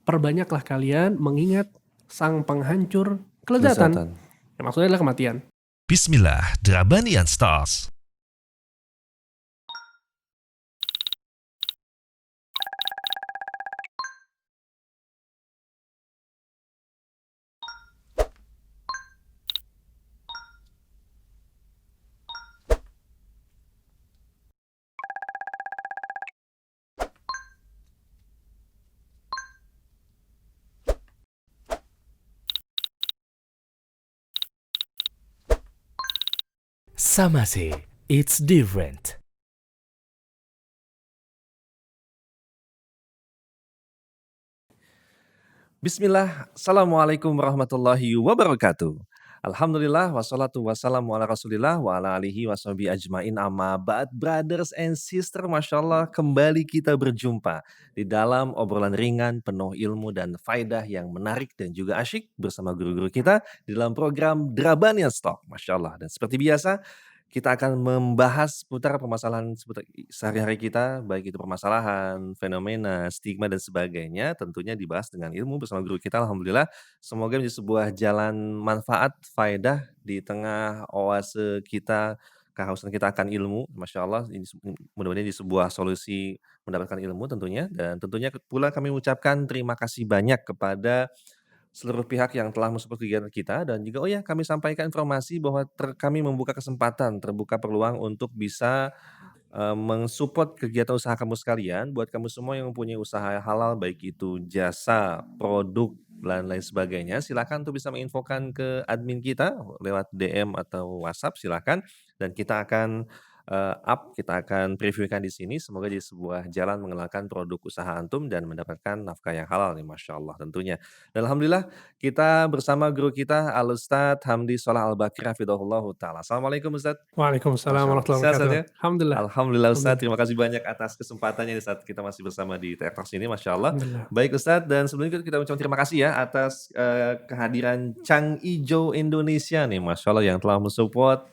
perbanyaklah kalian mengingat sang penghancur kelezatan. Kelezatan. Yang maksudnya adalah kematian. Bismillah, Drabanian Stars. Samase, it's different. Bismillah, Assalamualaikum warahmatullahi wabarakatuh. Alhamdulillah, wassalatu wassalamu ala rasulillah wa ala alihi washabihi ajmain amma ba'd. Brothers and sister, Masya Allah, kembali kita berjumpa di dalam obrolan ringan, penuh ilmu dan faedah yang menarik dan juga asyik bersama guru-guru kita di dalam program Drabanian Stock, Masya Allah. Dan seperti biasa, kita akan membahas seputar permasalahan seputar sehari-hari kita, baik itu permasalahan, fenomena, stigma, dan sebagainya. Tentunya dibahas dengan ilmu bersama guru kita. Alhamdulillah, semoga menjadi sebuah jalan manfaat, faedah di tengah oase kita, kehausan kita akan ilmu. Masya Allah, ini mudah-mudahan di sebuah solusi mendapatkan ilmu tentunya. Dan tentunya pula kami ucapkan terima kasih banyak kepada seluruh pihak yang telah mensupport kegiatan kita, dan juga kami sampaikan informasi bahwa kami membuka kesempatan, terbuka peluang untuk bisa mensupport kegiatan usaha kamu sekalian. Buat kamu semua yang mempunyai usaha halal, baik itu jasa, produk, dan lain sebagainya, silakan untuk bisa menginfokan ke admin kita lewat DM atau WhatsApp, silakan, dan kita akan kita akan previewkan di sini. Semoga jadi sebuah jalan mengenalkan produk usaha antum dan mendapatkan nafkah yang halal nih, Masya Allah tentunya. Dan Alhamdulillah kita bersama guru kita Al-Ustadz Hamdi Sholah Al-Bakri hafidhahullahu ta'ala. Assalamualaikum Ustadz. Waalaikumsalam Masya Allah. warahmatullahi Sehat, wabarakatuh. Ustadz, ya? Alhamdulillah. Alhamdulillah Ustadz, Alhamdulillah. terima kasih banyak atas kesempatannya nih saat kita masih bersama di TED Talks ini, Masya Allah. Alhamdulillah. Baik Ustadz, dan sebelumnya kita ucapkan terima kasih ya atas kehadiran Cang Ijo Indonesia nih, Masya Allah, yang telah mensupport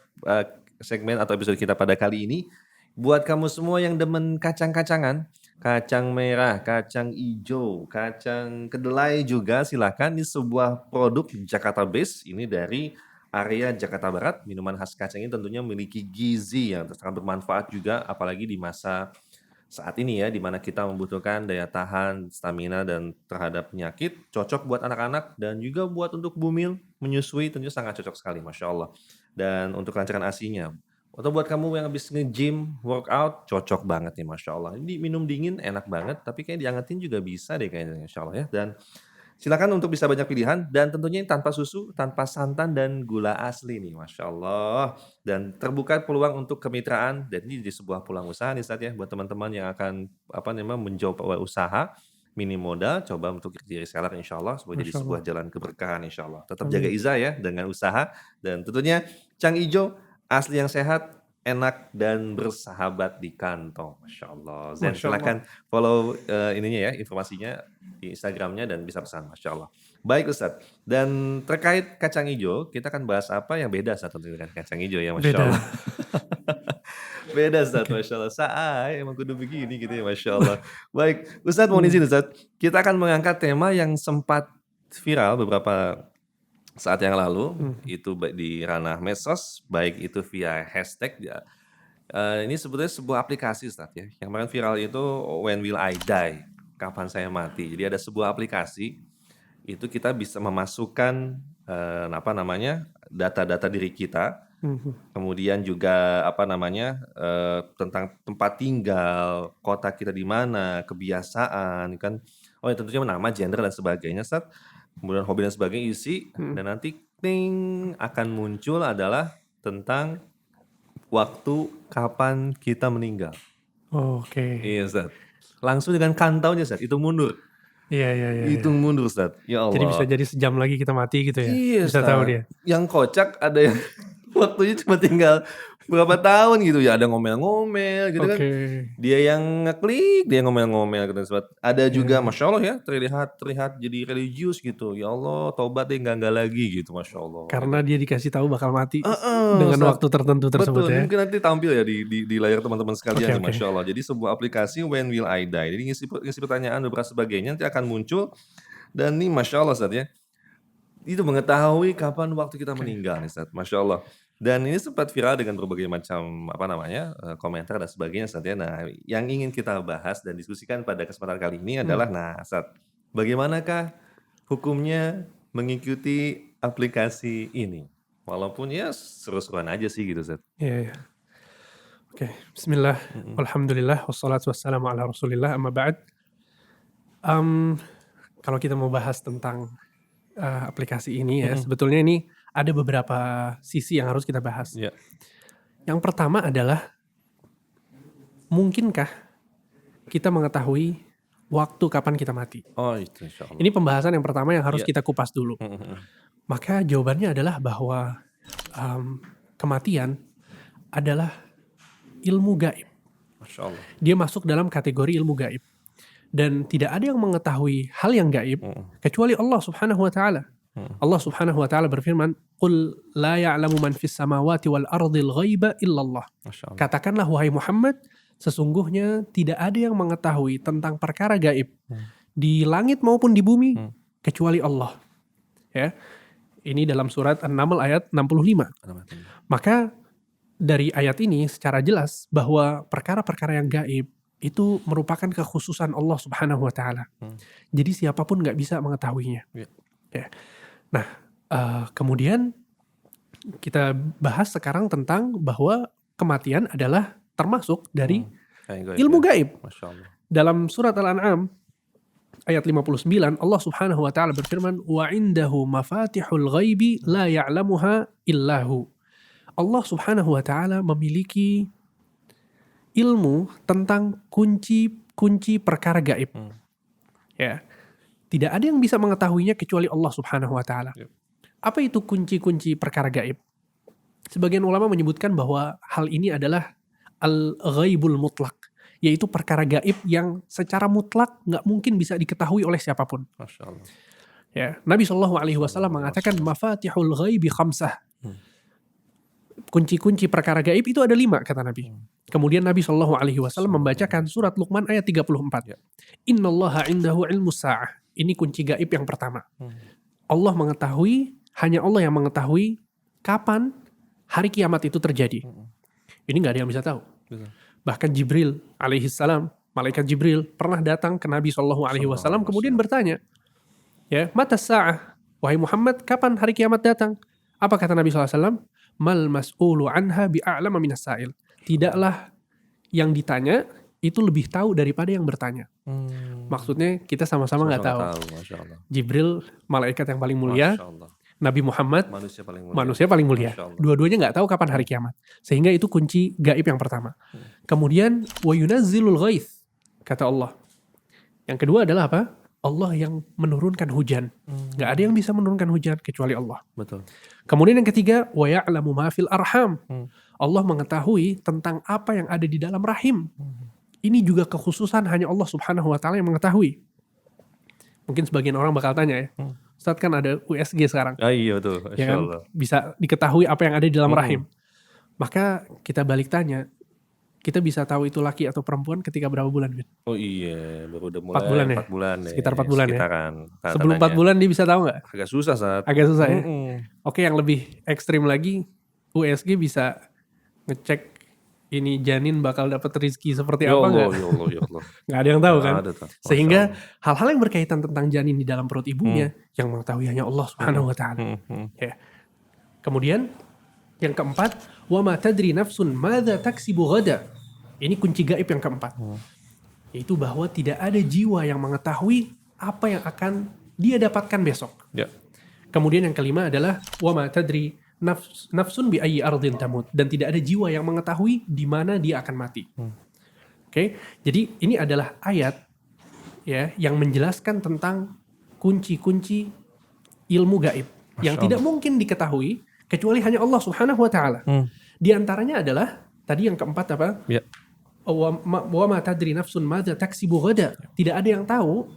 segmen atau episode kita pada kali ini. Buat kamu semua yang demen kacang-kacangan, kacang merah, kacang hijau, kacang kedelai juga, silakan. Ini sebuah produk Jakarta Base, ini dari area Jakarta Barat. Minuman khas kacang ini tentunya memiliki gizi yang sangat bermanfaat juga, apalagi di masa saat ini ya, di mana kita membutuhkan daya tahan, stamina, dan terhadap penyakit. Cocok buat anak-anak dan juga buat untuk bumil, menyusui, tentunya sangat cocok sekali, Masya Allah. Dan untuk kelancaran ASI-nya, atau buat kamu yang habis nge-gym, workout, cocok banget nih, Masya Allah. Ini minum dingin enak banget, tapi kayak diangetin juga bisa deh kayaknya, Masya Allah ya. Dan silakan untuk bisa banyak pilihan, dan tentunya tanpa susu, tanpa santan, dan gula asli nih, Masya Allah. Dan terbuka peluang untuk kemitraan, dan ini di sebuah peluang usaha nih Ustadz ya, buat teman-teman yang akan mencoba usaha, minim modal, coba untuk jadi reseller insya Allah, supaya jadi Masya Allah. sebuah jalan keberkahan insya Allah. Tetap Amin. jaga izah ya dengan usaha, dan tentunya Cang Ijo, asli yang sehat, enak, dan bersahabat di kantong. Masya Allah. Zen, Masya Allah. silakan follow ininya ya, informasinya di Instagramnya, dan bisa pesan. Masya Allah. Baik Ustadz, dan terkait kacang hijau, kita akan bahas apa yang beda Ustadz tentunya dengan kacang hijau ya, Masya Beda. Allah. Beda Ustadz, Oke. Masya Allah. Emang kudu begini gitu ya, Masya Allah. Baik, Ustadz mohon izin Ustadz, kita akan mengangkat tema yang sempat viral beberapa saat yang lalu, itu baik di ranah medsos, baik itu via hashtag ya. Ini sebetulnya sebuah aplikasi Ustadz ya, yang kemarin viral itu When Will I Die? Kapan saya mati? Jadi ada sebuah aplikasi, itu kita bisa memasukkan data-data diri kita, kemudian juga tentang tempat tinggal, kota kita di mana, kebiasaan kan, tentunya nama, gender, dan sebagainya Ustadz. Kemudian hobi dan sebagainya isi, dan nanti akan muncul adalah tentang waktu kapan kita meninggal. Oke. Iya Ustadz, langsung dengan kantaunya Ustadz, hitung mundur. Iya. Hitung mundur Ustadz, ya Allah. Jadi bisa jadi sejam lagi kita mati gitu ya. Iya Bisa tahu Ustadz, dia. yang kocak ada yang waktunya cuma tinggal berapa tahun gitu ya, ada ngomel-ngomel gitu kan. Oke. Dia yang ngeklik, dia ngomel-ngomel gitu. Ada juga Iya. Masya Allah ya, terlihat jadi religius gitu. Ya Allah, tobat deh, enggak lagi gitu, Masya Allah. Karena dia dikasih tahu bakal mati Heeh, dengan Ustadz. waktu tertentu tersebut Betul, ya. mungkin nanti tampil ya di layar teman-teman sekalian nih, Oke. Masya Allah. Jadi sebuah aplikasi When Will I Die. Jadi ngisi pertanyaan beberapa sebagainya, nanti akan muncul Dan ini Masya Allah Ustaz ya, itu mengetahui kapan waktu kita meninggal nih Ustaz, Masya Allah. Dan ini sempat viral dengan berbagai macam komentar dan sebagainya Ustaz ya. Nah, yang ingin kita bahas dan diskusikan pada kesempatan kali ini adalah, nah Ustaz, bagaimanakah hukumnya mengikuti aplikasi ini? Walaupun ya seru-seruan aja sih gitu Ustaz. Iya, iya. Oke, bismillah, alhamdulillah, wassalatu wassalamu ala rasulillah, amma ba'd. Kalau kita mau bahas tentang aplikasi ini ya, sebetulnya ini ada beberapa sisi yang harus kita bahas. Ya. Yang pertama adalah, mungkinkah kita mengetahui waktu kapan kita mati? Oh itu Insya Allah. Ini pembahasan yang pertama yang harus Iya. kita kupas dulu. Maka jawabannya adalah bahwa kematian adalah ilmu gaib. Masya Allah. Dia masuk dalam kategori ilmu gaib. Dan tidak ada yang mengetahui hal yang gaib kecuali Allah Subhanahu wa taala. Allah Subhanahu wa taala berfirman, "Qul la ya'lamu man fis samawati wal ardil ghaiba illallah." Masya Allah. Katakanlah wahai Muhammad, sesungguhnya tidak ada yang mengetahui tentang perkara gaib di langit maupun di bumi kecuali Allah. Ya. Ini dalam surat An-Naml ayat 65. Maka dari ayat ini secara jelas bahwa perkara-perkara yang gaib itu merupakan kekhususan Allah Subhanahu wa taala. Jadi siapapun nggak bisa mengetahuinya. Ya. Ya. Nah, kemudian kita bahas sekarang tentang bahwa kematian adalah termasuk dari ilmu gaib. Masya Allah. Dalam surat Al-An'am ayat 59 Allah Subhanahu wa taala berfirman, "Wa 'indahu mafatihul ghaibi la ya'lamuha illahu." Allah Subhanahu wa taala memiliki ilmu tentang kunci-kunci perkara gaib. Ya. Tidak ada yang bisa mengetahuinya kecuali Allah Subhanahu wa taala. Yep. Apa itu kunci-kunci perkara gaib? Sebagian ulama menyebutkan bahwa hal ini adalah al-ghaibul mutlak, yaitu perkara gaib yang secara mutlak nggak mungkin bisa diketahui oleh siapapun. Masya Allah. Ya, Nabi Shallallahu Alaihi Wasallam mengatakan mafatihul ghaibi khamsah. Kunci-kunci perkara gaib itu ada 5 kata Nabi. Kemudian Nabi Shallallahu Alaihi Wasallam membacakan surat Luqman ayat 34. Innallaha indahu ilmus sa'ah. Ini kunci gaib yang pertama. Allah mengetahui, hanya Allah yang mengetahui kapan hari kiamat itu terjadi. Ini nggak ada yang bisa tahu. Bahkan Jibril alaihissalam, malaikat Jibril pernah datang ke Nabi Shallallahu Alaihi Wasallam kemudian bertanya, ya, mata sa'ah, wahai Muhammad, kapan hari kiamat datang? Apa kata Nabi SAW? Mal mas'ulu anha bi'a'lama minas sa'il. Tidaklah yang ditanya itu lebih tahu daripada yang bertanya. Maksudnya kita sama-sama nggak tahu. Masya Allah. Jibril malaikat yang paling mulia, Masya Allah. Nabi Muhammad Manusia paling mulia. manusia paling mulia. Masya Allah. Dua-duanya nggak tahu kapan hari kiamat. Sehingga itu kunci gaib yang pertama. Kemudian wa yunazzilul ghaits, kata Allah. Yang kedua adalah apa? Allah yang menurunkan hujan. Nggak ada yang bisa menurunkan hujan kecuali Allah. Betul. Kemudian yang ketiga, wa ya'lamu ma fil arham. Allah mengetahui tentang apa yang ada di dalam rahim. Ini juga kekhususan hanya Allah Subhanahu wa taala yang mengetahui. Mungkin sebagian orang bakal tanya ya. Ustaz kan ada USG sekarang. Ah, iya betul. Masya Ya kan? Allah. Bisa diketahui apa yang ada di dalam rahim. Maka kita balik tanya, kita bisa tahu itu laki atau perempuan ketika berapa bulan, Bin? Oh iya, baru udah mulai 4 bulan ya? 4 bulan ya. Sekitar 4 bulan ya? Sekitaran. Sebelum 4 bulan dia bisa tahu nggak? Agak susah saat. Agak susah ya? Oke, yang lebih ekstrim lagi, USG bisa ngecek ini janin bakal dapat rezeki seperti Ya apa Allah, nggak? ya Allah, ya Allah. Nggak ada yang tahu kan? Ada, Masya Sehingga Allah. hal-hal yang berkaitan tentang janin di dalam perut ibunya yang mengetahui hanya Allah Subhanahu wa taala. Ya. Kemudian yang keempat, wa ma tadri nafsun madza taksibu ghada. Ini kunci gaib yang keempat. Yaitu bahwa tidak ada jiwa yang mengetahui apa yang akan dia dapatkan besok. Ya. Kemudian yang kelima adalah wa ma tadri nafsun bi ayyi ardin tamut, dan tidak ada jiwa yang mengetahui di mana dia akan mati. Oke. Jadi ini adalah ayat ya yang menjelaskan tentang kunci-kunci ilmu gaib yang tidak mungkin diketahui kecuali hanya Allah Subhanahu wa taala. Di antaranya adalah tadi yang keempat apa? Ya. Wa ma tadri nafsun madza taksibu ghada. Tidak ada yang tahu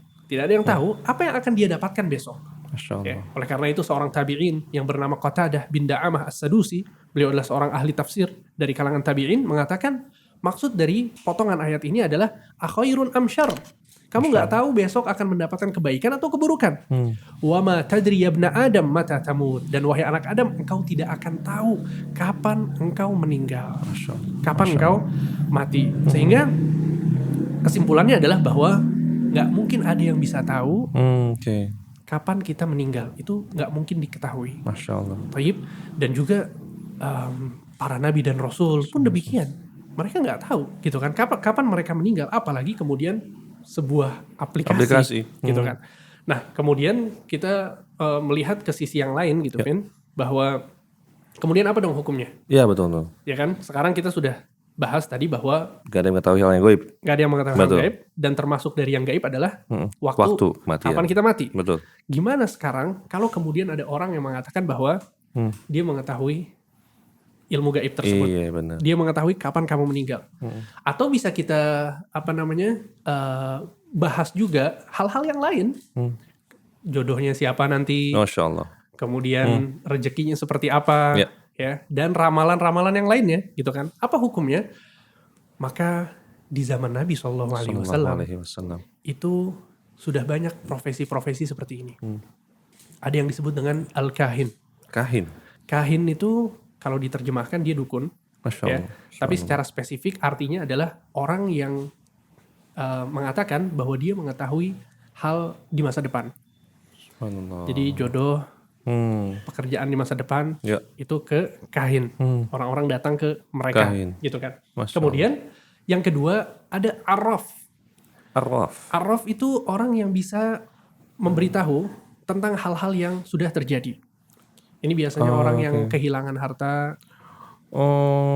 apa yang akan dia dapatkan besok. Masya Allah. Ya, oleh karena itu seorang tabi'in yang bernama Qatadah bin Da'amah As-Sadusi, beliau adalah seorang ahli tafsir dari kalangan tabi'in, mengatakan maksud dari potongan ayat ini adalah akhairun amsyar. Kamu nggak tahu besok akan mendapatkan kebaikan atau keburukan. Wa ma tadri ya ibna Adam mata tamut. Dan wahai anak Adam, engkau tidak akan tahu kapan engkau meninggal. Kapan engkau mati. Sehingga kesimpulannya adalah bahwa nggak mungkin ada yang bisa tahu Oke. kapan kita meninggal. Itu nggak mungkin diketahui. Masya Allah. Taib. Dan juga para nabi dan rasul pun demikian. Mereka nggak tahu gitu kan kapan mereka meninggal. Apalagi kemudian sebuah aplikasi. Gitu kan. Nah kemudian kita melihat ke sisi yang lain gitu kan. Bahwa kemudian apa dong hukumnya? Iya betul. Ya kan sekarang kita sudah bahas tadi bahwa Gak ada yang mengetahui hal yang gaib. gak ada yang mengetahui hal gaib. Dan termasuk dari yang gaib adalah waktu mati. kapan kita mati. Betul. Gimana sekarang kalau kemudian ada orang yang mengatakan bahwa dia mengetahui ilmu gaib tersebut. Iya benar. Dia mengetahui kapan kamu meninggal. Atau bisa kita bahas juga hal-hal yang lain. Jodohnya siapa nanti. Masya Allah. Kemudian rezekinya seperti apa. Ya. Ya, dan ramalan-ramalan yang lainnya gitu kan. Apa hukumnya? Maka di zaman Nabi SAW itu sudah banyak profesi-profesi seperti ini. Ada yang disebut dengan al-kahin. Kahin itu kalau diterjemahkan dia dukun. Masya Ya. Allah. Tapi secara spesifik artinya adalah orang yang mengatakan bahwa dia mengetahui hal di masa depan. Subhanallah. Jadi jodoh, pekerjaan di masa depan Ya. itu ke kahin. Orang-orang datang ke mereka Kahin. gitu kan. Masya Kemudian yang kedua ada arraf. Arraf. Arraf itu orang yang bisa memberitahu tentang hal-hal yang sudah terjadi. Ini biasanya orang yang kehilangan harta,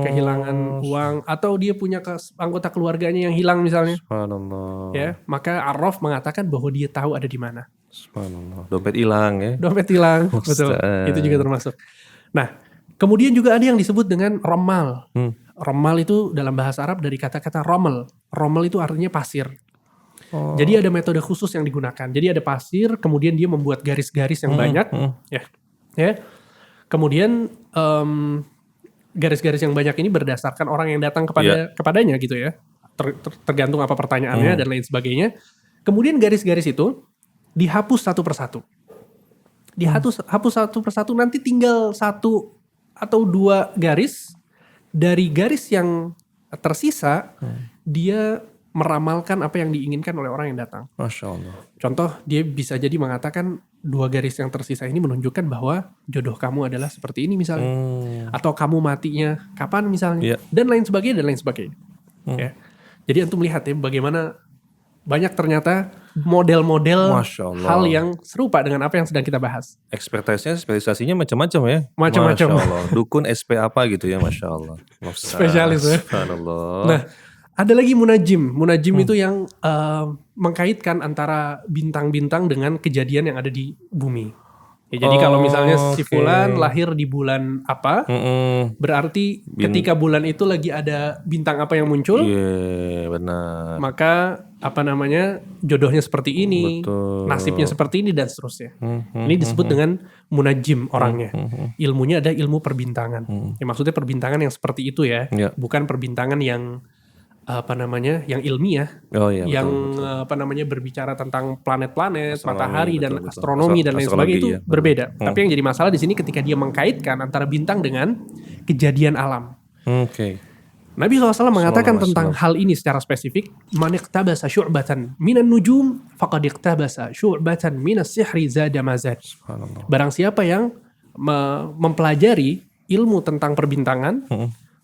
kehilangan uang, atau dia punya anggota keluarganya yang hilang misalnya. Subhanallah. Ya, maka arraf mengatakan bahwa dia tahu ada di mana. Subhanallah. Dompet hilang ya. Dompet hilang, betul. Itu juga termasuk. Nah, kemudian juga ada yang disebut dengan romal. Romal itu dalam bahasa Arab dari kata-kata romel. Romel itu artinya pasir. Jadi ada metode khusus yang digunakan. Jadi ada pasir, kemudian dia membuat garis-garis yang banyak. Ya. Kemudian garis-garis yang banyak ini berdasarkan orang yang datang kepadanya gitu ya. Tergantung apa pertanyaannya dan lain sebagainya. Kemudian garis-garis itu dihapus satu persatu. Hapus satu persatu, nanti tinggal satu atau dua garis. Dari garis yang tersisa, dia meramalkan apa yang diinginkan oleh orang yang datang. Masya Allah. Contoh, dia bisa jadi mengatakan dua garis yang tersisa ini menunjukkan bahwa jodoh kamu adalah seperti ini misalnya. Atau kamu matinya kapan misalnya. Dan lain sebagainya. Ya. Jadi antum lihat ya bagaimana banyak ternyata model-model hal yang serupa dengan apa yang sedang kita bahas. Spesialisasinya macam-macam ya. Macam-macam. Masya Allah. Dukun SP apa gitu ya, Masya Allah. Spesialis ya. Subhanallah. Nah, ada lagi munajim. Munajim itu yang mengkaitkan antara bintang-bintang dengan kejadian yang ada di bumi. Ya, jadi kalau misalnya si fulan lahir di bulan apa, berarti ketika bulan itu lagi ada bintang apa yang muncul, benar. maka jodohnya seperti ini, nasibnya seperti ini dan seterusnya. Ini disebut dengan munajim orangnya. Ilmunya ada ilmu perbintangan. Ya, maksudnya perbintangan yang seperti itu ya, bukan perbintangan yang yang ilmiah, yang betul. Berbicara tentang planet-planet, matahari dan astronomi dan lain sebagainya itu berbeda. Tapi yang jadi masalah di sini ketika dia mengkaitkan antara bintang dengan kejadian alam. Nabi SAW mengatakan tentang hal ini secara spesifik, man iqtabasa syu'batan minan nujum faqad iqtabasa syu'batan minas sihri zada mazad. Barang siapa yang mempelajari ilmu tentang perbintangan,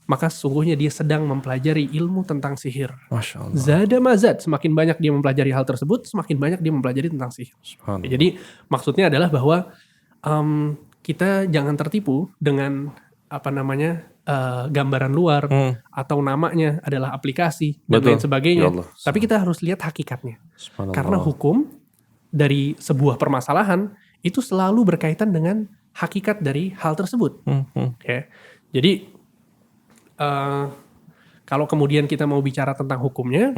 maka sesungguhnya dia sedang mempelajari ilmu tentang sihir. Masya Allah. Zada mazad, semakin banyak dia mempelajari hal tersebut, semakin banyak dia mempelajari tentang sihir. Jadi maksudnya adalah bahwa kita jangan tertipu dengan gambaran luar atau namanya adalah aplikasi dan lain sebagainya. Ya, tapi kita harus lihat hakikatnya. Karena hukum dari sebuah permasalahan itu selalu berkaitan dengan hakikat dari hal tersebut. Ya. Jadi kalau kemudian kita mau bicara tentang hukumnya,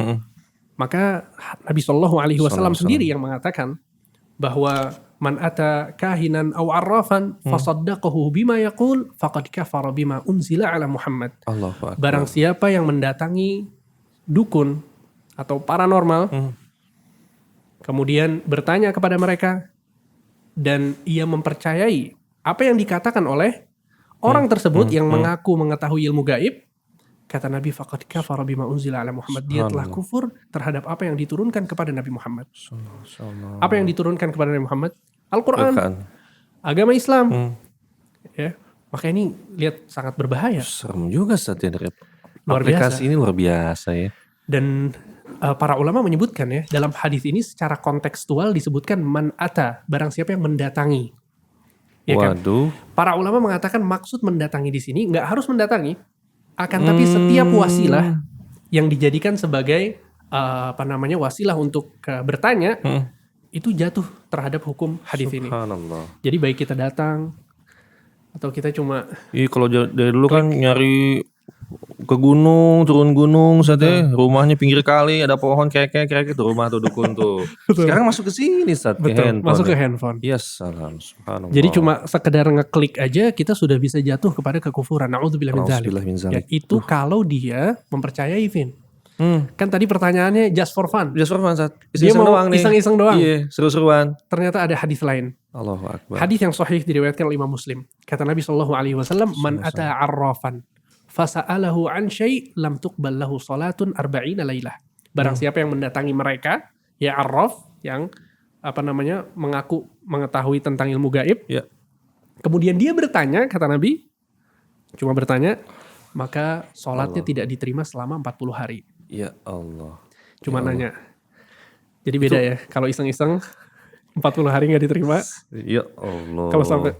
maka Nabi SAW sendiri yang mengatakan bahwa man ata kahinan aw arrafan fasaddaqahu bima yaqul faqad kafara bima unzila ala Muhammad. Barang siapa yang mendatangi dukun atau paranormal kemudian bertanya kepada mereka, dan ia mempercayai apa yang dikatakan oleh orang tersebut yang mengaku mengetahui ilmu gaib, kata Nabi, faqad kafara bima unzila ala Muhammad, dia telah kufur terhadap apa yang diturunkan kepada Nabi Muhammad. Apa yang diturunkan kepada Nabi Muhammad? Al-Quran, agama Islam. Ya, maka ini lihat sangat berbahaya. Serem juga Ustaz ya, Luar aplikasi biasa. ini luar biasa ya. Dan para ulama menyebutkan ya, dalam hadis ini secara kontekstual disebutkan man ata, barang siapa yang mendatangi. Ya kan? Waduh. Para ulama mengatakan maksud mendatangi di sini nggak harus mendatangi, akan tapi setiap wasilah yang dijadikan sebagai wasilah untuk bertanya, itu jatuh terhadap hukum hadis ini. Subhanallah. Jadi baik kita datang atau kita cuma Iya, kalau dari dulu kan nyari ke gunung, turun gunung, rumahnya pinggir kali, ada pohon kekek tuh rumah tuh dukun tuh. Sekarang masuk ke sini ke handphone. masuk ke handphone. Ya salam, subhanallah. Jadi cuma sekedar ngeklik aja kita sudah bisa jatuh kepada kekufuran. Na'udzubillah min dzalik. Nauzubillah min Ya, dzalik. itu kalau dia mempercayai, Vin. Kan tadi pertanyaannya just for fun. Just for fun, Ustaz. Dia Iseng-iseng mau doang nih. iseng-iseng doang. Iya, seru-seruan. Ternyata ada hadis lain. Allahu akbar. Hadis yang sahih diriwayatkan oleh Imam Muslim. Kata Nabi SAW, man ata arrafan fasa'alahu an syai' lam tuqbal lahu salatun arba'ina lailah. Barang siapa yang mendatangi mereka, ya arraf, yang mengaku mengetahui tentang ilmu gaib. Ya. Kemudian dia bertanya, kata Nabi, cuma bertanya, maka salatnya tidak diterima selama 40 hari. Ya Allah. Cuma nanya. Jadi beda ya, kalau iseng-iseng 40 hari nggak diterima. Ya Allah. Kalau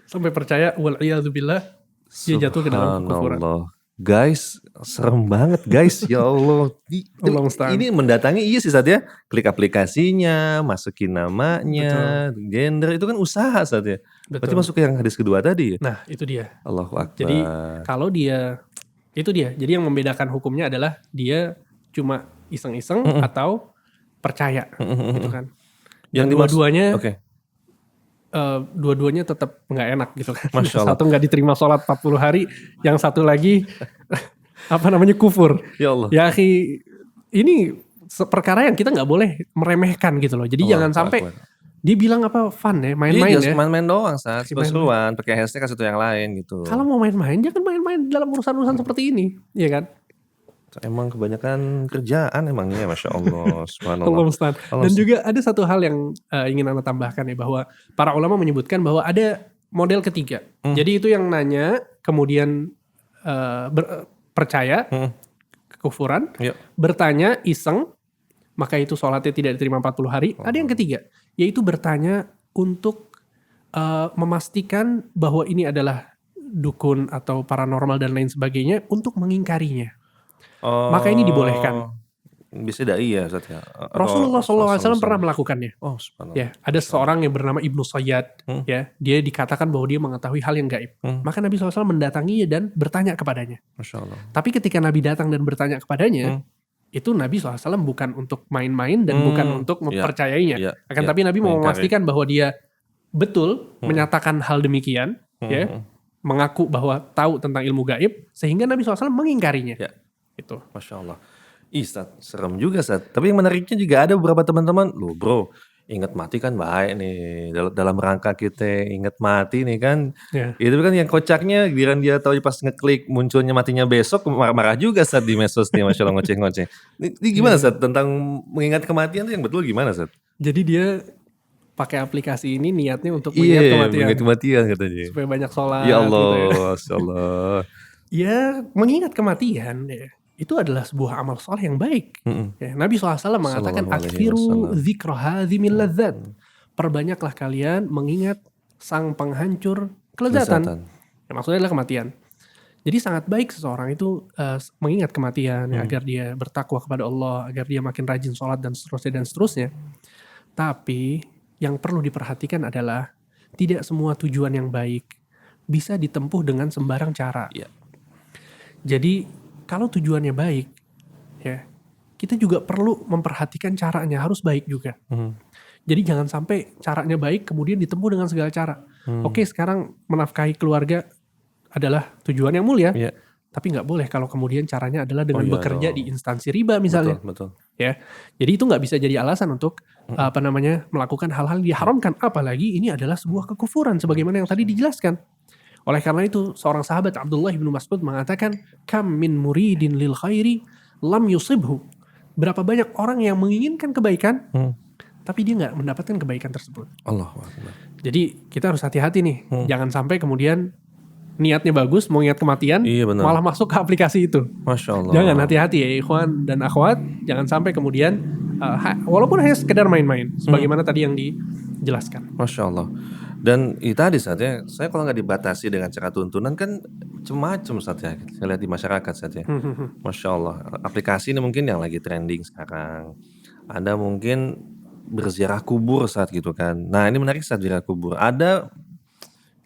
sampai percaya, wal'iyadzubillah, dia jatuh ke dalam kekufuran. Subhanallah. Guys, serem banget guys. Ya Allah. Allah musta'an. Ini mendatangi iya sih Ustaz ya. Klik aplikasinya, masukin namanya, gender, itu kan usaha Ustaz ya. Berarti Betul. masuk ke yang hadis kedua tadi ya. Nah, itu dia. Allahu akbar. Jadi kalau dia, itu dia. Jadi yang membedakan hukumnya adalah dia cuma iseng-iseng atau percaya, gitu kan. yang Dua-duanya, Oke. dua-duanya tetap nggak enak gitu kan. Masya Allah. Satu nggak diterima sholat 40 hari, yang satu lagi kufur. Ya Allah. Ya akhi, ini perkara yang kita nggak boleh meremehkan gitu loh. Jadi jangan sampai dia bilang fun ya, main-main ya. Main-main doang Ustaz. Si main-main. Seru-seruan, pakai hashtag kasih yang lain gitu. Kalau mau main-main, jangan main-main dalam urusan-urusan seperti ini, ya kan? Emang kebanyakan kerjaan emangnya, Masya Allah. Subhanallah. Allah musta'an. Dan juga ada satu hal yang ingin Anda tambahkan ya, bahwa para ulama menyebutkan bahwa ada model ketiga. Jadi itu yang nanya, kemudian percaya, kekufuran, bertanya, iseng, maka itu sholatnya tidak diterima 40 hari. Ada yang ketiga, yaitu bertanya untuk memastikan bahwa ini adalah dukun atau paranormal dan lain sebagainya, untuk mengingkarinya. Maka ini dibolehkan. Bisa dai ya Ustaz ya. Rasulullah SAW pernah melakukannya. Oh, subhanallah. Ya, ada seorang yang bernama Ibnu Sayyad, ya, dia dikatakan bahwa dia mengetahui hal yang gaib. Maka Nabi SAW mendatanginya dan bertanya kepadanya. Masya Allah. Tapi ketika Nabi datang dan bertanya kepadanya, itu Nabi SAW bukan untuk main-main dan bukan untuk mempercayainya. Akan tapi Nabi mau memastikan bahwa dia betul menyatakan hal demikian, ya, mengaku bahwa tahu tentang ilmu gaib, sehingga Nabi SAW mengingkarinya. Ya. Itu. Masya Allah. Ustaz, serem juga Ustaz. Tapi yang menariknya juga ada beberapa teman-teman, loh bro, ingat mati kan baik nih. Dalam rangka kita ingat mati nih kan. Ya. Itu kan yang kocaknya, giliran dia tahu pas ngeklik munculnya matinya besok, marah-marah juga Ustaz di medsos nih, Masya Allah, ngoceh-ngoceh. Ini gimana Ustaz, tentang mengingat kematian itu yang betul gimana Ustaz? Jadi dia pakai aplikasi ini niatnya untuk mengingat kematian. Mengingat kematian katanya. Supaya banyak sholat. Ya Allah, gitu ya. Masya Allah. Ya, mengingat kematian ya, itu adalah sebuah amal soleh yang baik. Ya, Nabi SAW mengatakan, "Aktsiru dzikra hadzimil ladzat." Perbanyaklah kalian mengingat sang penghancur kelezatan. Ya, maksudnya adalah kematian. Jadi sangat baik seseorang itu mengingat kematian ya, agar dia bertakwa kepada Allah, agar dia makin rajin sholat dan seterusnya. Tapi yang perlu diperhatikan adalah tidak semua tujuan yang baik bisa ditempuh dengan sembarang cara. Ya. Jadi kalau tujuannya baik, ya kita juga perlu memperhatikan caranya, harus baik juga. Jadi jangan sampai caranya baik kemudian ditempuh dengan segala cara. Oke, sekarang menafkahi keluarga adalah tujuan yang mulia, tapi nggak boleh kalau kemudian caranya adalah dengan bekerja di instansi riba misalnya. Betul. ya. Jadi itu nggak bisa jadi alasan untuk melakukan hal-hal yang diharamkan, apalagi ini adalah sebuah kekufuran sebagaimana yang tadi dijelaskan. Oleh karena itu seorang sahabat Abdullah bin Mas'ud mengatakan, kam min muridin lil khairi lam yusibhu. Berapa banyak orang yang menginginkan kebaikan tapi dia nggak mendapatkan kebaikan tersebut. Allahu Akbar. Jadi kita harus hati-hati nih, jangan sampai kemudian niatnya bagus, mau ingat kematian, Iya, benar. malah masuk ke aplikasi itu. Masya Allah. Jangan, hati-hati ya ikhwan dan akhwat, jangan sampai kemudian walaupun hanya sekedar main-main, sebagaimana tadi yang dijelaskan. Masya Allah. Dan itu tadi saatnya, saya kalau nggak dibatasi dengan cara tuntunan kan macam-macam saatnya. Saya lihat di masyarakat saatnya. Masya Allah. Aplikasi ini mungkin yang lagi trending sekarang. Ada mungkin berziarah kubur saat gitu kan. Nah ini menarik saat ziarah kubur. Ada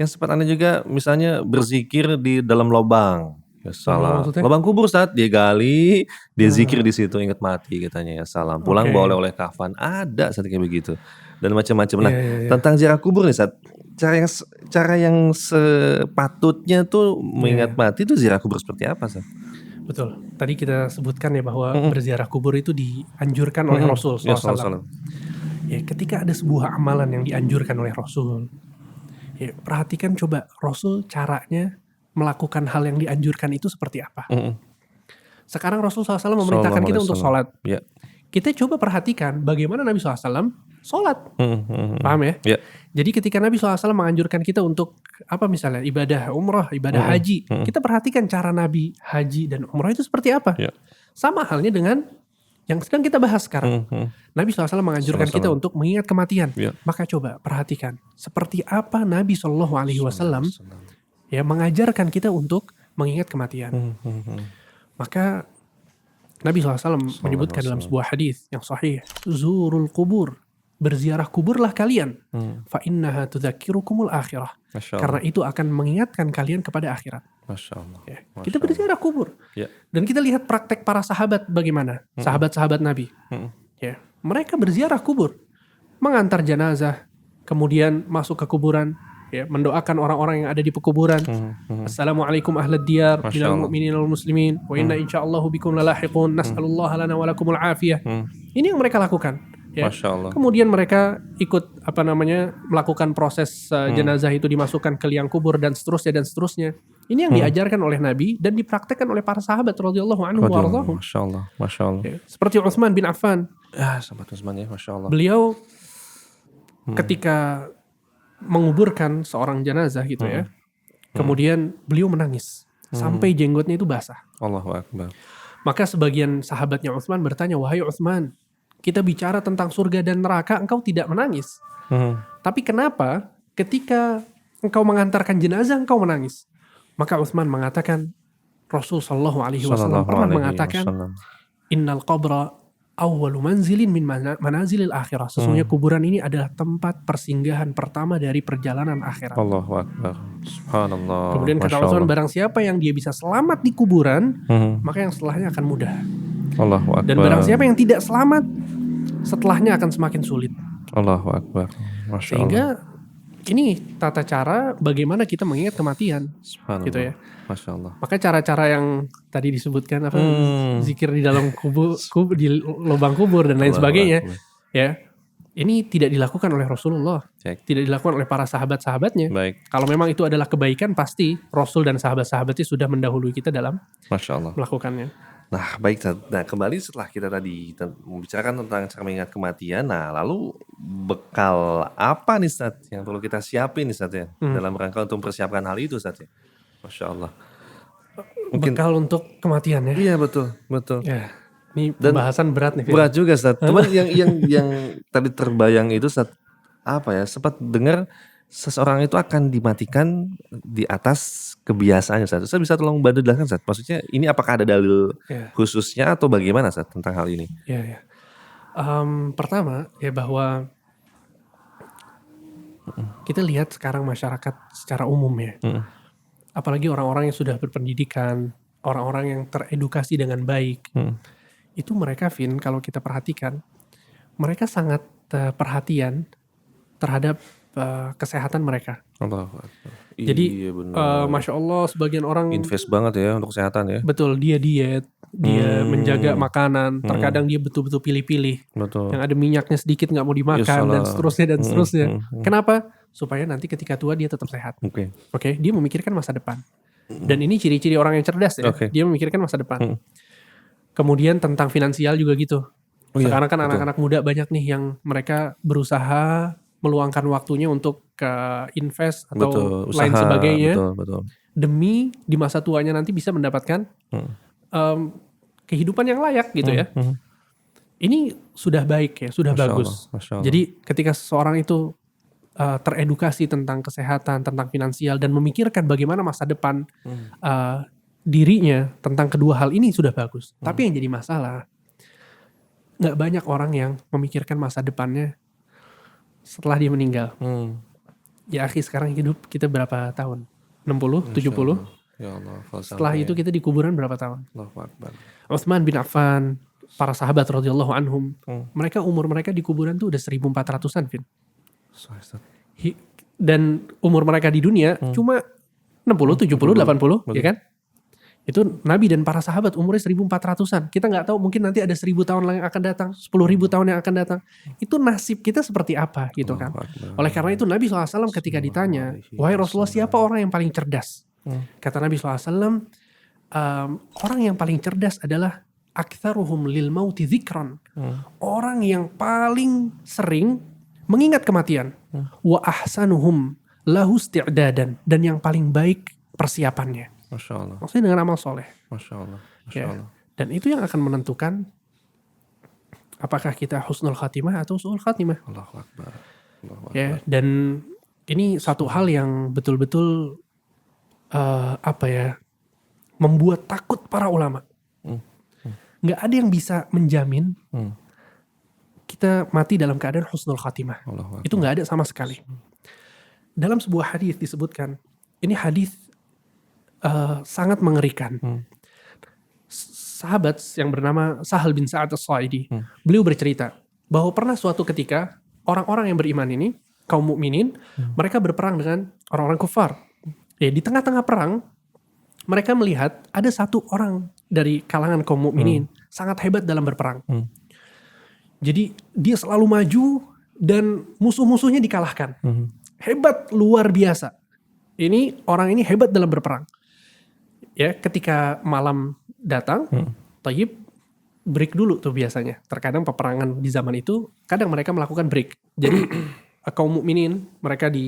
yang sempat aneh juga, misalnya berzikir di dalam lobang. Ya salah. maksudnya? Lobang kubur saat dia gali, dia zikir di situ, ingat mati katanya, ya salam. Pulang Oke. bawa oleh-oleh kafan. Ada saat kayak begitu. Dan macam-macam. Nah, Iya. tentang ziarah kubur nih saat cara yang sepatutnya tuh mengingat mati itu ziarah kubur seperti apa Sat? Betul. Tadi kita sebutkan ya bahwa berziarah kubur itu dianjurkan oleh Rasul Ya, SAW. Ya, ketika ada sebuah amalan yang dianjurkan oleh Rasul, ya, perhatikan coba Rasul caranya melakukan hal yang dianjurkan itu seperti apa. Sekarang Rasul SAW memerintahkan kita untuk sholat. Ya. Kita coba perhatikan bagaimana Nabi SAW sholat. Paham ya? Ya. Jadi ketika Nabi SAW menganjurkan kita untuk apa misalnya ibadah umrah, ibadah haji, kita perhatikan cara Nabi haji dan umrah itu seperti apa. Ya. Sama halnya dengan yang sedang kita bahas sekarang. Nabi SAW menganjurkan kita untuk mengingat kematian. Ya. Maka coba perhatikan seperti apa Nabi SAW ya mengajarkan kita untuk mengingat kematian. Maka Nabi SAW menyebutkan dalam sebuah hadis yang sahih, zurul kubur, berziarah kuburlah kalian, fa innaha tudzakirukumul akhirah, Masya Allah. karena itu akan mengingatkan kalian kepada akhirat. Masya Allah. Ya. Kita berziarah kubur. Ya. Dan kita lihat praktek para sahabat bagaimana, sahabat-sahabat Nabi. Ya, mereka berziarah kubur, mengantar jenazah, kemudian masuk ke kuburan, ya, mendoakan orang-orang yang ada di pekuburan. Assalamualaikum ahlad diyar, Masya minal Allah. mu'minin wal muslimin, wa inna insyaallahu bikum lalahiqun, nas'alullaha lana wa lakumul afiyah. Ini yang mereka lakukan. Ya. Masya Allah. Kemudian mereka ikut melakukan proses jenazah itu dimasukkan ke liang kubur dan seterusnya. Ini yang diajarkan oleh Nabi dan dipraktekkan oleh para sahabat radhiyallahu anhu wa ardhahum. Masya Allah. Masya Allah. Ya. Seperti Utsman bin Affan, Ya, sahabat Utsman ya, Masya Allah. beliau ketika menguburkan seorang jenazah gitu ya, kemudian beliau menangis sampai jenggotnya itu basah. Allahu Akbar. Maka sebagian sahabatnya Utsman bertanya, wahai Utsman, kita bicara tentang surga dan neraka, engkau tidak menangis. Tapi kenapa ketika engkau mengantarkan jenazah engkau menangis? Maka Utsman mengatakan, Rasul sallallahu alaihi wasallam Sallallahu pernah alaihi mengatakan, wasallam. innal qabra awwalu manzilin min manazilil akhirah. Sesungguhnya kuburan ini adalah tempat persinggahan pertama dari perjalanan akhirat. Allahu Akbar. Subhanallah. Kemudian kata Masya Utsman, Allah. barang siapa yang dia bisa selamat di kuburan, maka yang setelahnya akan mudah. Allahu Akbar. Dan barang siapa yang tidak selamat, setelahnya akan semakin sulit. Allahu Akbar. Masya Sehingga Allah. ini tata cara bagaimana kita mengingat kematian. Subhanallah. Gitu ya. Masya Allah. Maka cara-cara yang tadi disebutkan apa zikir di dalam di lubang kubur dan lain Allahu sebagainya, Akbar. ya. Ini tidak dilakukan oleh Rasulullah, Cek. tidak dilakukan oleh para sahabat-sahabatnya. Baik. Kalau memang itu adalah kebaikan, pasti Rasul dan sahabat-sahabatnya sudah mendahului kita dalam Masya Allah. melakukannya. Nah baik, nah kembali setelah kita tadi membicarakan tentang cara mengingat kematian, nah lalu bekal apa nih Ustaz yang perlu kita siapin nih Ustaz ya dalam rangka untuk mempersiapkan hal itu Ustaz ya? Masya Allah. Mungkin Bekal untuk kematian ya. iya betul betul. Ya, ini pembahasan berat nih. Fir. Berat juga Ustaz. Cuman yang tadi terbayang itu Ustaz, apa ya, sempat dengar seseorang itu akan dimatikan di atas kebiasaannya Ustaz. Ustaz bisa tolong bantu jelaskan Ustaz? Maksudnya ini apakah ada dalil Ya. khususnya atau bagaimana Ustaz tentang hal ini? Ya. Pertama ya bahwa kita lihat sekarang masyarakat secara umum ya, apalagi orang-orang yang sudah berpendidikan, orang-orang yang teredukasi dengan baik, itu mereka, Vin, kalau kita perhatikan, mereka sangat perhatian terhadap kesehatan mereka. Allahu Akbar. Jadi Iya benar. Masya Allah sebagian orang Invest banget ya untuk kesehatan ya. betul dia diet, dia menjaga makanan, Hmm. terkadang dia betul-betul pilih-pilih. Betul. Yang ada minyaknya sedikit nggak mau Ya dimakan dan salah. seterusnya dan seterusnya. Hmm. Kenapa? Supaya nanti ketika tua dia tetap sehat. Oke. Oke, dia memikirkan masa depan. Dan ini ciri-ciri orang yang cerdas ya. Oke. Dia memikirkan masa depan. Kemudian tentang finansial juga gitu. Oh iya, Sekarang kan betul. anak-anak muda banyak nih yang mereka berusaha meluangkan waktunya untuk ke invest atau Betul. lain Usaha. sebagainya Betul. demi di masa tuanya nanti bisa mendapatkan kehidupan yang layak gitu ya. Ini sudah baik ya, sudah Masya bagus. Allah, Masya Allah. Jadi ketika seseorang itu teredukasi tentang kesehatan, tentang finansial dan memikirkan bagaimana masa depan dirinya tentang kedua hal ini sudah bagus. Tapi yang jadi masalah, nggak banyak orang yang memikirkan masa depannya setelah dia meninggal. Ya akhi, sekarang hidup kita berapa tahun? 60, 70? Ya Allah. Setelah itu kita di kuburan berapa tahun? Allahu Akbar. Utsman bin Affan, para sahabat radhiyallahu anhum, mereka umur mereka di kuburan tuh udah 1400-an, Vin. Dan umur mereka di dunia cuma 60, 70, 80, ya kan? Itu Nabi dan para sahabat umurnya 1400-an. Kita nggak tahu, mungkin nanti ada 1000 tahun yang akan datang, 10.000 tahun yang akan datang. Itu nasib kita seperti apa gitu kan. Oleh karena itu Nabi SAW ketika ditanya, wahai Rasulullah, siapa orang yang paling cerdas? Kata Nabi SAW, orang yang paling cerdas adalah aktsaruhum lil mauti dzikran. Orang yang paling sering mengingat kematian. Wa ahsanuhum lahu isti'dadan, dan yang paling baik persiapannya. Masya Allah. Maksudnya dengan amal soleh. Masya Allah. Masya Ya. Allah. Dan itu yang akan menentukan apakah kita husnul khatimah atau su'ul khatimah. Allahu Akbar. Allahu Akbar. Ya, dan ini satu hal yang betul-betul membuat takut para ulama. Nggak ada yang bisa menjamin kita mati dalam keadaan husnul khatimah. Allahu Akbar. Itu nggak ada sama sekali. Dalam sebuah hadis disebutkan, ini hadis sangat mengerikan. Sahabat yang bernama Sahal bin Sa'ad as-Sa'idi, beliau bercerita bahwa pernah suatu ketika orang-orang yang beriman ini, kaum mukminin, mereka berperang dengan orang-orang kufar. Ya, di tengah-tengah perang, mereka melihat ada satu orang dari kalangan kaum mukminin sangat hebat dalam berperang. Jadi dia selalu maju dan musuh-musuhnya dikalahkan. Hebat luar biasa. Ini orang ini hebat dalam berperang. Ya, ketika malam datang, Thayyib break dulu tuh biasanya. Terkadang peperangan di zaman itu, kadang mereka melakukan break. Jadi kaum mukminin mereka di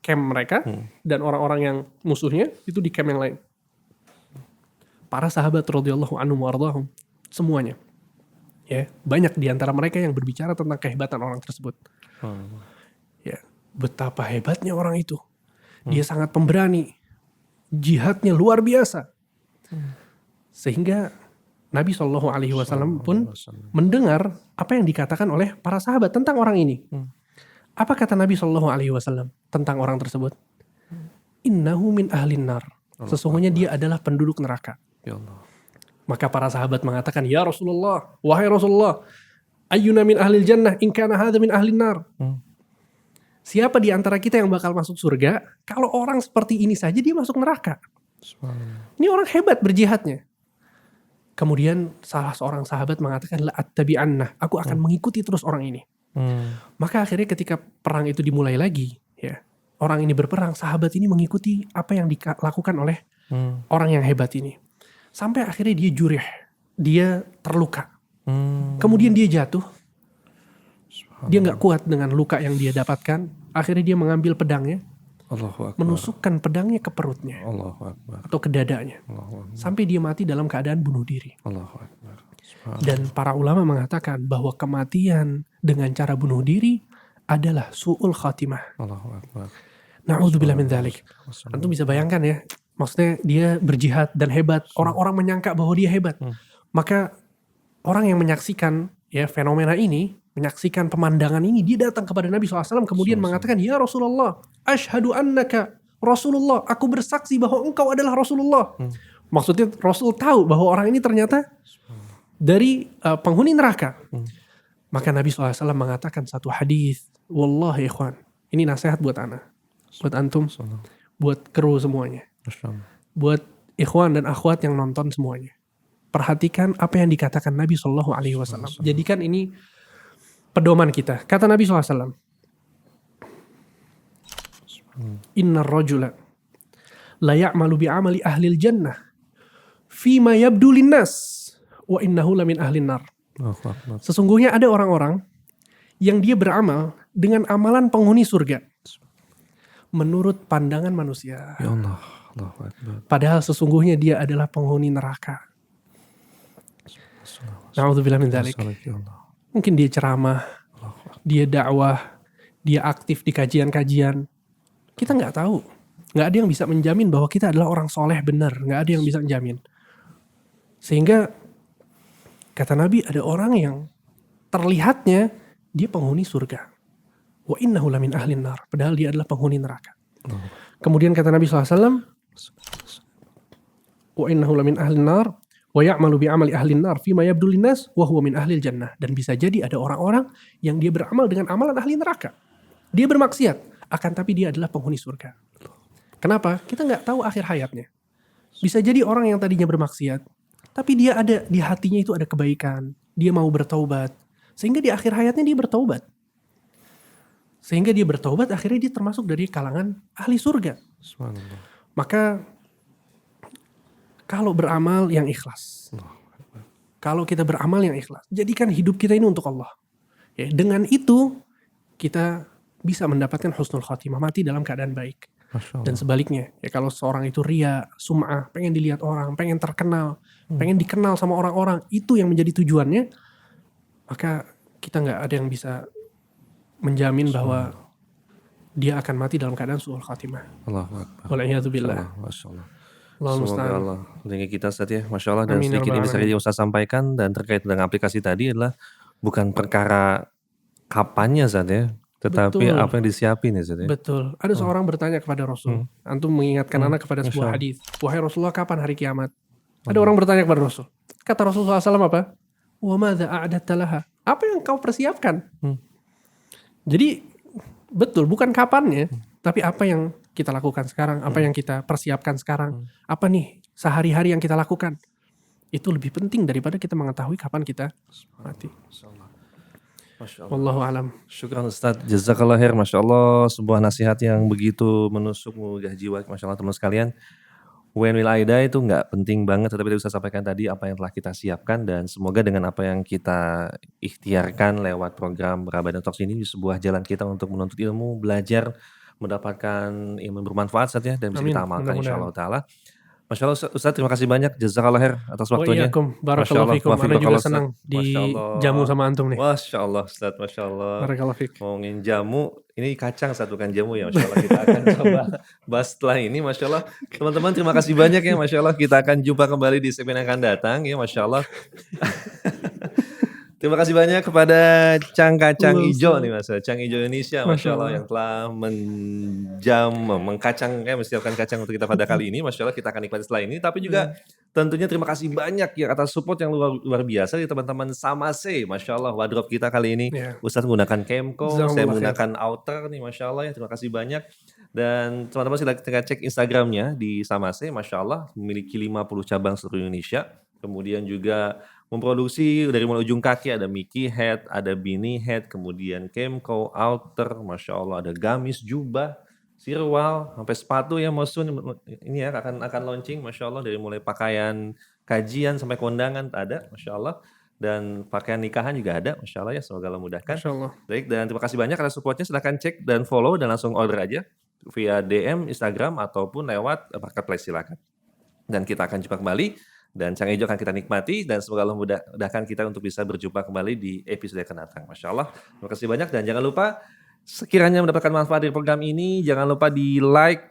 camp mereka dan orang-orang yang musuhnya itu di camp yang lain. Para sahabat radhiyallahu anhum wardahum semuanya. Ya, banyak di antara mereka yang berbicara tentang kehebatan orang tersebut. Ya, betapa hebatnya orang itu. Dia sangat pemberani. Jihadnya luar biasa. Sehingga Nabi SAW pun mendengar apa yang dikatakan oleh para sahabat tentang orang ini. Apa kata Nabi SAW tentang orang tersebut? Innahu min ahlin nar. Sesungguhnya dia adalah penduduk neraka. Ya Allah. Maka para sahabat mengatakan, ya Rasulullah, wahai Rasulullah, ayyuna min ahlil jannah in kana hadha min ahlin nar. Siapa di antara kita yang bakal masuk surga? Kalau orang seperti ini saja dia masuk neraka. Ini orang hebat berjihadnya. Kemudian salah seorang sahabat mengatakan, la attabi'annah, aku akan mengikuti terus orang ini. Maka akhirnya ketika perang itu dimulai lagi, ya, orang ini berperang, sahabat ini mengikuti apa yang dilakukan oleh orang yang hebat ini. Sampai akhirnya dia jurih, dia terluka. Kemudian dia jatuh. Dia nggak kuat dengan luka yang dia dapatkan. Akhirnya dia mengambil pedangnya, Allahu Akbar. menusukkan pedangnya ke perutnya Allahu Akbar. atau ke dadanya, Allahu Akbar. sampai dia mati dalam keadaan bunuh diri. Allahu Akbar. Dan para ulama mengatakan bahwa kematian dengan cara bunuh diri adalah su'ul khatimah. Allahu Akbar. Na'udzubillah min dzalik. Antum bisa bayangkan ya, maksudnya dia berjihad dan hebat. Orang-orang menyangka bahwa dia hebat. Maka orang yang menyaksikan ya fenomena ini, menyaksikan pemandangan ini, dia datang kepada Nabi SAW kemudian mengatakan, ya Rasulullah, ashhadu annaka Rasulullah, aku bersaksi bahwa engkau adalah Rasulullah. Maksudnya Rasul tahu bahwa orang ini ternyata dari penghuni neraka. Maka Nabi SAW mengatakan satu hadis, wallahi ikhwan, ini nasihat buat ana. buat antum, buat kru semuanya, buat ikhwan dan akhwat yang nonton semuanya. Perhatikan apa yang dikatakan Nabi SAW. Jadikan ini pedoman kita. Kata Nabi SAW, Inna rajula la ya'malu bi'amali ahlil jannah fima yabdu linnas wa innahu lamin ahlin nar. Sesungguhnya ada orang-orang yang dia beramal dengan amalan penghuni surga menurut pandangan manusia. Ya Allah, Allahu Akbar. Padahal sesungguhnya dia adalah penghuni neraka. Na'udzubillah min dzalik. Mungkin dia ceramah, dia dakwah, dia aktif di kajian-kajian. Kita nggak tahu. Nggak ada yang bisa menjamin bahwa kita adalah orang soleh benar. Nggak ada yang bisa menjamin. Sehingga kata Nabi ada orang yang terlihatnya dia penghuni surga. Wa innahu lamin ahlin nar. Padahal dia adalah penghuni neraka. Kemudian kata Nabi SAW, wa innahu lamin ahlin nar wa ya'malu bi'amali ahlin nar fima yabdu linnas wa huwa min ahlil jannah. Dan bisa jadi ada orang-orang yang dia beramal dengan amalan ahli neraka. Dia bermaksiat, akan tapi dia adalah penghuni surga. Kenapa? Kita nggak tahu akhir hayatnya. Bisa jadi orang yang tadinya bermaksiat, tapi dia ada di hatinya itu ada kebaikan. Dia mau bertaubat. Sehingga di akhir hayatnya dia bertaubat. Sehingga dia bertaubat, akhirnya dia termasuk dari kalangan ahli surga. Maka kalau beramal yang ikhlas. Kalau kita beramal yang ikhlas, jadikan hidup kita ini untuk Allah. Ya, dengan itu kita bisa mendapatkan husnul khatimah, mati dalam keadaan baik. Dan sebaliknya, ya kalau seorang itu ria, sum'ah, pengen dilihat orang, pengen terkenal, pengen dikenal sama orang-orang, itu yang menjadi tujuannya, maka kita nggak ada yang bisa menjamin bahwa dia akan mati dalam keadaan su'ul khatimah. Allahu Akbar. Wal'iyadzubillah. Masyaallah. Allah Semoga musta'an. Allah lindungi kita Ustaz ya. Masya Allah. Dan Amin, ya sedikit Rabbal ini bisa alamin. jadi Ustaz sampaikan dan terkait dengan aplikasi tadi adalah bukan perkara kapannya Ustaz ya, tetapi Betul. apa yang disiapin ya Ustaz ya. Betul. Ada seorang bertanya kepada Rasul. Antum mengingatkan anak kepada sebuah Masya hadis. Wahai Rasulullah, kapan hari kiamat? Ada orang bertanya kepada Rasul. Kata Rasulullah SAW apa? Wa madza a'dadta laha? Apa yang kau persiapkan? Jadi betul, bukan kapannya, tapi apa yang kita lakukan sekarang, apa yang kita persiapkan sekarang, apa nih sehari-hari yang kita lakukan. Itu lebih penting daripada kita mengetahui kapan kita mati. Masya Allah. Wallahu alam. Syukran Ustaz. Jazakallah khair. Masya Allah. Sebuah nasihat yang begitu menusuk, menggugah jiwa. Masya Allah teman sekalian. When will I die itu nggak penting banget. Tetapi tadi Ustaz sampaikan tadi apa yang telah kita siapkan. Dan semoga dengan apa yang kita ikhtiarkan lewat program Ramadan Talks ini sebuah jalan kita untuk menuntut ilmu, belajar, mendapatkan ilmu bermanfaat Ustaz ya. Dan bisa Amin. kita amalkan Mudah-mudahan. insya Allah ta'ala. Masya Allah Ustaz, terima kasih banyak. Jazakallah khair atas waktunya. Wa'iyyakum. Masya Barakallahu Allah. fikum. Wa fikum Ana juga barakallah, senang Ustaz. Masya Allah. dijamu sama antum nih. Masya Allah Ustaz, Masya Allah. Barakallahu fik. Ngomongin jamu, ini kacang Ustaz, bukan jamu ya. Masya Allah kita akan coba bahas setelah ini. Masya Allah. Teman-teman terima kasih banyak ya. Masya Allah kita akan jumpa kembali di segmen yang akan datang ya. Masya Allah. Terima kasih banyak kepada Cang Kacang Ijo nih Mas. Cang Ijo Indonesia Masya Allah yang telah mengkacang menyiapkan kacang untuk kita pada kali ini. Masya Allah kita akan nikmati setelah ini. Tapi juga tentunya terima kasih banyak ya atas support yang luar biasa dari teman-teman Samase. Masya Allah wardrobe kita kali ini. Ya. Ustadz menggunakan Kemco, Jazakumullah saya khair. menggunakan outer nih Masya Allah ya. Terima kasih banyak. Dan teman-teman silahkan cek Instagramnya di Samase. Masya Allah memiliki 50 cabang seluruh Indonesia. Kemudian juga memproduksi dari mulai ujung kaki ada Mickey Head, ada Bini Head, kemudian Kemco, outer, Masya Allah ada gamis, jubah, sirwal, sampai sepatu ya Mosun ini ya akan launching Masya Allah dari mulai pakaian kajian sampai kondangan ada Masya Allah dan pakaian nikahan juga ada Masya Allah ya semoga Allah mudahkan. Masya Allah. Baik dan terima kasih banyak atas supportnya silahkan cek dan follow dan langsung order aja via DM Instagram ataupun lewat marketplace silakan dan kita akan jumpa kembali. Dan Cang Ijo akan kita nikmati dan semoga Allah mudahkan kita untuk bisa berjumpa kembali di episode yang akan datang. Masya Allah. Terima kasih banyak dan jangan lupa sekiranya mendapatkan manfaat dari program ini jangan lupa di like,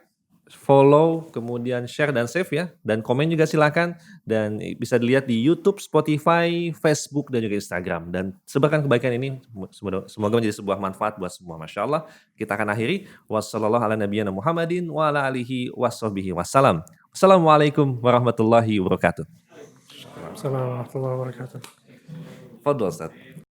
follow, kemudian share dan save ya. Dan komen juga silakan dan bisa dilihat di YouTube, Spotify, Facebook dan juga Instagram. Dan sebarkan kebaikan ini semoga menjadi sebuah manfaat buat semua. Masya Allah. Kita akan akhiri. Wassalamualaikum warahmatullahi wabarakatuh. Assalamualaikum warahmatullahi wabarakatuh. Fadhol Ustaz.